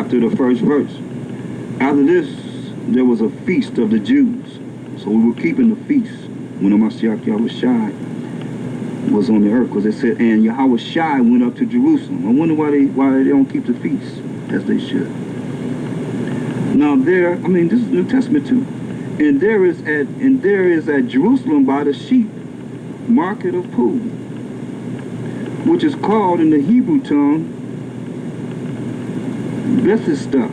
after the first verse. After this, there was a feast of the Jews. So we were keeping the feast when the Mashiach Yahushai was on the earth. Because it said, and Yahushai went up to Jerusalem. I wonder why they don't keep the feast as they should. Now there, I mean, this is New Testament too. And there is at Jerusalem by the sheep market of Pul, which is called in the Hebrew tongue Bethesda,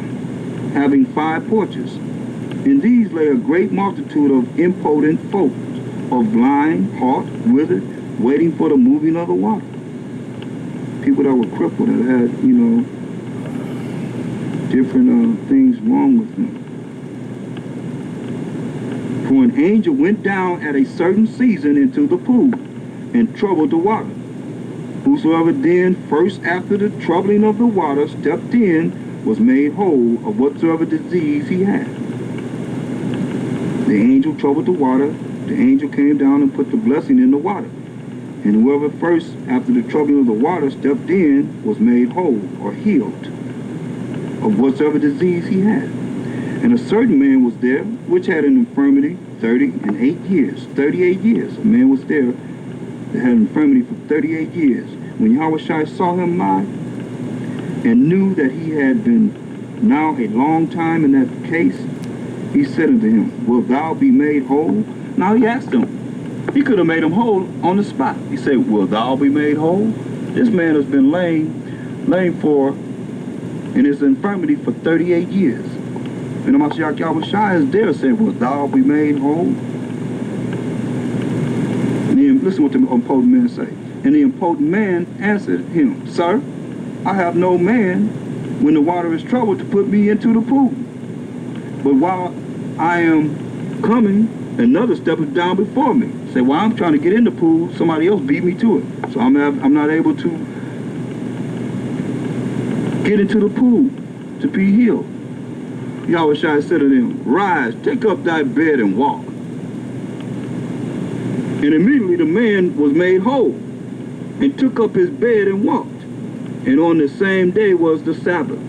having 5 porches. In these lay a great multitude of impotent folk, of blind, halt, withered, waiting for the moving of the water. People that were crippled, that had, you know, different things wrong with them. For an angel went down at a certain season into the pool and troubled the water. Whosoever then first after the troubling of the water stepped in was made whole of whatsoever disease he had. The angel troubled the water. The angel came down and put the blessing in the water. And whoever first after the troubling of the water stepped in was made whole or healed of whatsoever disease he had. And a certain man was there, which had an infirmity 38 years. 38 years. A man was there that had an infirmity for 38 years. When Yahushua saw him lie and knew that he had been now a long time in that case, he said unto him, wilt thou be made whole? Now he asked him. He could have made him whole on the spot. He said, wilt thou be made whole? This man has been lame for in his infirmity for 38 years. And the Mashiach Yahushua is there saying, wilt thou be made whole? And then listen what the impotent man say. And the impotent man answered him, Sir, I have no man when the water is troubled to put me into the pool. But while I am coming, another step is down before me. Say, while I'm trying to get in the pool, somebody else beat me to it. So I'm not able to get into the pool to be healed. Yahushua said to them, rise, take up thy bed and walk. And immediately the man was made whole and took up his bed and walked. And on the same day was the Sabbath.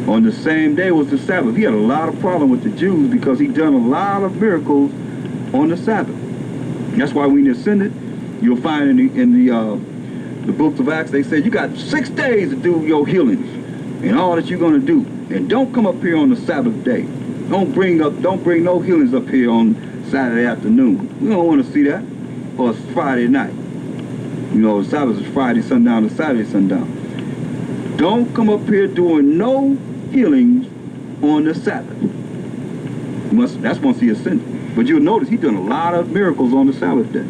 On the same day was the Sabbath. He had a lot of problem with the Jews because he done a lot of miracles on the Sabbath. That's why when you ascended, you'll find in the books of Acts, they said you got 6 days to do your healings and all that you're going to do. And don't come up here on the Sabbath day. Don't bring no healings up here on Saturday afternoon. We don't want to see that. Or it's Friday night. You know, Sabbath is Friday sundown to Saturday sundown. Don't come up here doing no healings on the Sabbath. That's once he ascended. But you'll notice he done a lot of miracles on the Sabbath day.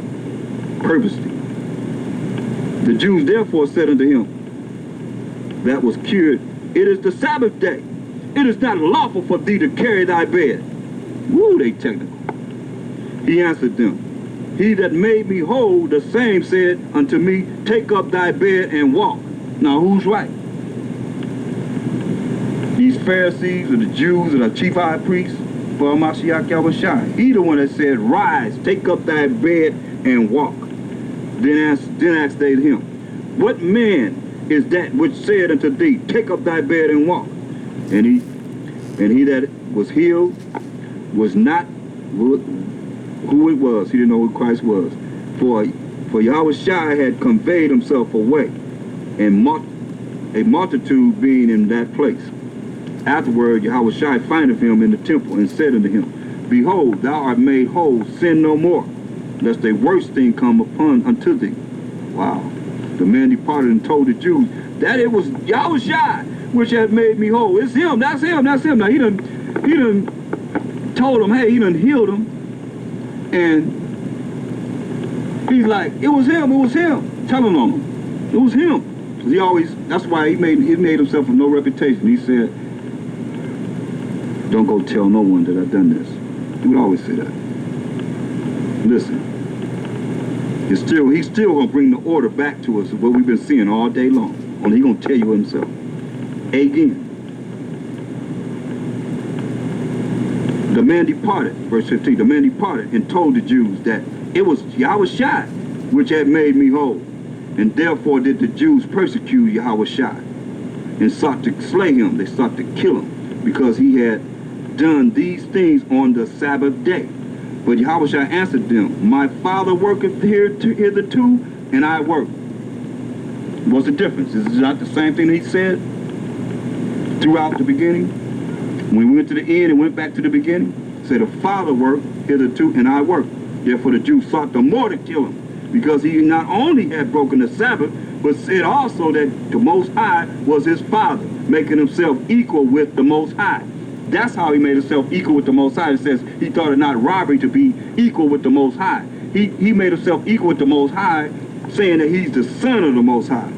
Purposely. The Jews therefore said unto him that was cured, it is the Sabbath day. It is not lawful for thee to carry thy bed. Woo, they technical. He answered them, he that made me whole, the same said unto me, take up thy bed and walk. Now who's right? These Pharisees or the Jews or the chief high priests for Mashiach Yahushua? He the one that said, rise, take up thy bed and walk. Then asked they him, what man is that which said unto thee, take up thy bed and walk? And he that was healed was not who it was. He didn't know who Christ was. For Yahushua had conveyed himself away, and a multitude being in that place. Afterward, Yahushua findeth him in the temple and said unto him, behold, thou art made whole, sin no more, lest a worse thing come unto thee. Wow. The man departed and told the Jews that it was Yahushua which had made me whole. It's him, that's him, that's him. Now he done told him, hey, he done healed him. And he's like, it was him, telling on him. It was him. Because he always, that's why he made himself with no reputation. He said, don't go tell no one that I've done this. He would always say that. Listen, he's still going to bring the order back to us of what we've been seeing all day long. Only he's going to tell you himself. Again. The man departed, verse 15, the man departed and told the Jews that it was Yahushua which had made me whole. And therefore did the Jews persecute Yahushua. and sought to slay him. They sought to kill him because he had done these things on the Sabbath day. But Yahushua answered them, my Father worketh hitherto, and I work. What's the difference? Is it not the same thing he said throughout the beginning? When we went to the end and went back to the beginning, said the Father worked hitherto, and I work. Therefore the Jews sought the more to kill him, because he not only had broken the Sabbath, but said also that the Most High was his Father, making himself equal with the Most High. That's how he made himself equal with the Most High. It says he thought it not robbery to be equal with the Most High. He made himself equal with the Most High, saying that he's the Son of the Most High.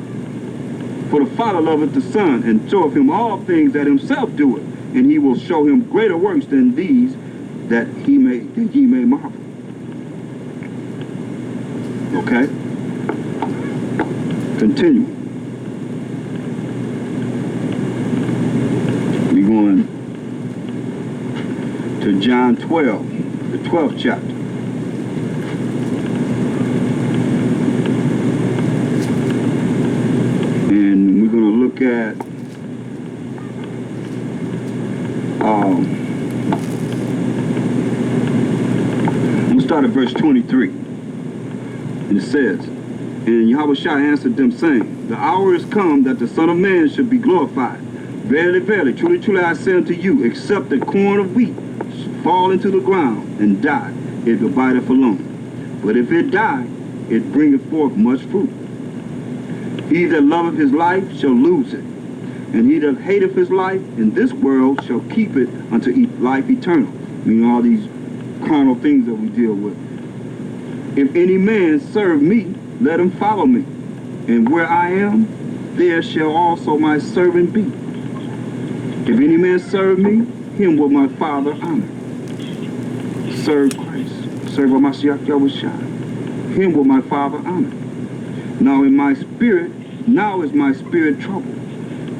For the Father loveth the Son, and showeth him all things that himself doeth, and he will show him greater works than these, that ye may marvel. Okay? Continue. We're going to John 12, the 12th chapter. And we're going to look at we'll start at verse 23. And it says, and Yahushua answered them, saying, the hour is come that the Son of Man should be glorified. Verily, verily, truly, truly, I say unto you, except the corn of wheat fall into the ground and die, it abideth alone. But if it die, it bringeth forth much fruit. He that loveth his life shall lose it, and he that hateth his life in this world shall keep it unto life eternal. Meaning all these carnal things that we deal with. If any man serve me, let him follow me. And where I am, there shall also my servant be. If any man serve me, him will my Father honor. Serve Christ. Serve Mashiach Yahushua. Him will my Father honor. Now is my spirit troubled.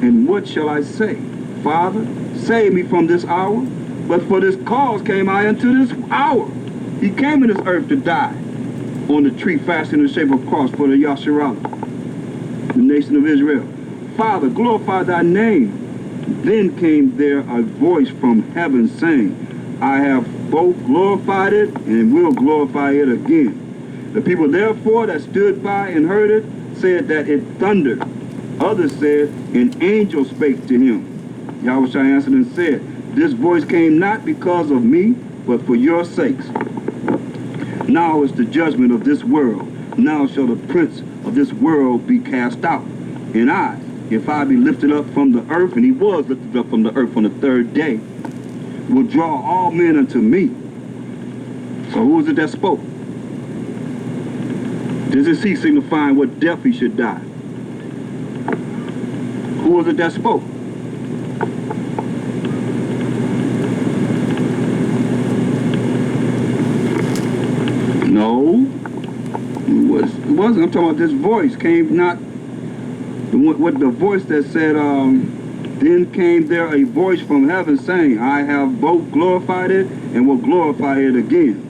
And what shall I say? Father, save me from this hour. But for this cause came I into this hour. He came in this earth to die on the tree fashioned in the shape of a cross for the Yasharala, the nation of Israel. Father, glorify thy name. Then came there a voice from heaven saying, I have both glorified it and will glorify it again. The people therefore that stood by and heard it said that it thundered. Others said, an angel spake to him. Yahushua answered and said, this voice came not because of me, but for your sakes. Now is the judgment of this world. Now shall the prince of this world be cast out. And I, if I be lifted up from the earth, and he was lifted up from the earth on the third day, will draw all men unto me. So who is it that spoke? Does it see signifying what death he should die? Who was it that spoke? No, it wasn't. I'm talking about this voice came not, what the voice that said, then came there a voice from heaven saying, I have both glorified it and will glorify it again.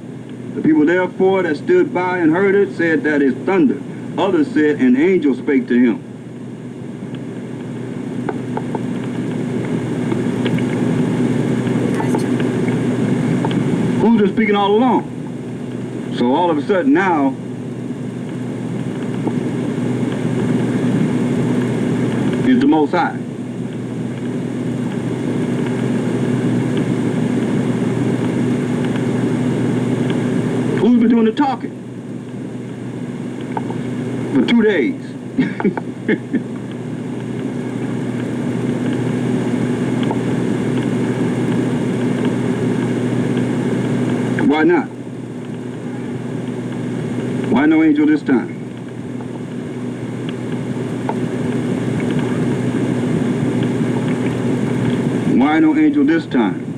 The people therefore that stood by and heard it said that it thundered. Others said an angel spake to him. Who's been speaking all along? So all of a sudden now, is the Most High. Who's been doing the talking? For 2 days. Why not? Why no angel this time? Why no angel this time?